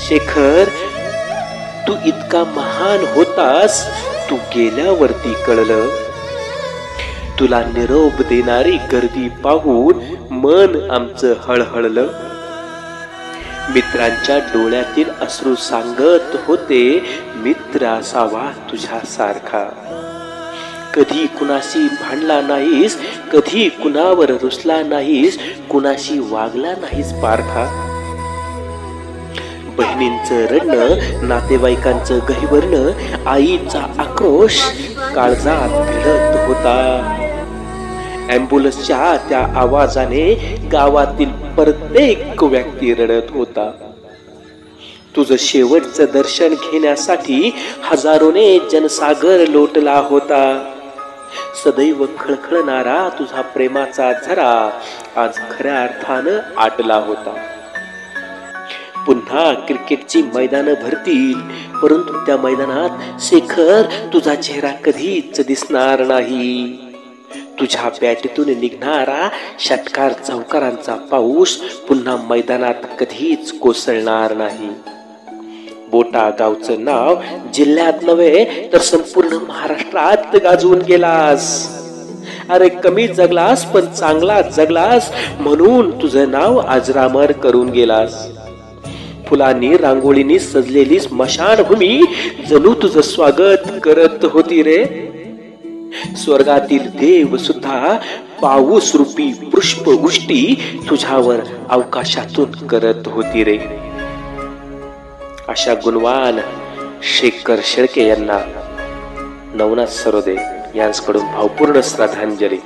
शेखर, तू इतका महान होतास, तू गेल्यावरती कळलं. तुला निरोप देणारी गर्दी पाहून मन आमचं हळहळलं. मित्रांच्या डोळ्यातील अश्रू सांगत होते, मित्र असावा तुझ्यासारखा. कधी कुणाशी भांडला नाहीस, कधी कुणावर रुसला नाहीस, कुणाशी वागला नाहीस पारखा. बहिणींचं रडणं, नातेवाईकांचं गहिवरणं, आईचा आक्रोश काळजात भिडत होता. ॲम्ब्युलन्सच्या त्या आवाजाने गावातील प्रत्येक व्यक्ती रडत होता. तुझं शेवटचं दर्शन घेण्यासाठी हजारोने जनसागर लोटला होता. सदैव खळखळणारा तुझा प्रेमाचा झरा आज खऱ्या अर्थानं आटला होता. पुन्हा क्रिकेटची मैदानं भरतील, परंतु त्या मैदानात शेखर तुझा चेहरा कधीच दिसणार नाही. तुझ्या बॅटीतून निघणारा षटकार चौकारांचा पाऊस पुन्हा मैदानात कधीच कोसळणार नाही. बोटा गावचं नाव जिल्ह्यात नव्हे तर संपूर्ण महाराष्ट्रात गाजवून गेलास. अरे कमी जगलास पण चांगला जगलास, म्हणून तुझं नाव अजरामर करून गेलास. फुलांनी रांगोळीनी सजलेली स्मशानभूमी जणू तुझं स्वागत करत होती रे. स्वर्गातील देव सुद्धा पाऊस रूपी पुष्पवृष्टी तुझ्यावर अवकाशातून करत होती रे. अशा गुणवान शेखर शेळके यांना नवनाथ सरोदे यांच्याकडून भावपूर्ण श्रद्धांजली.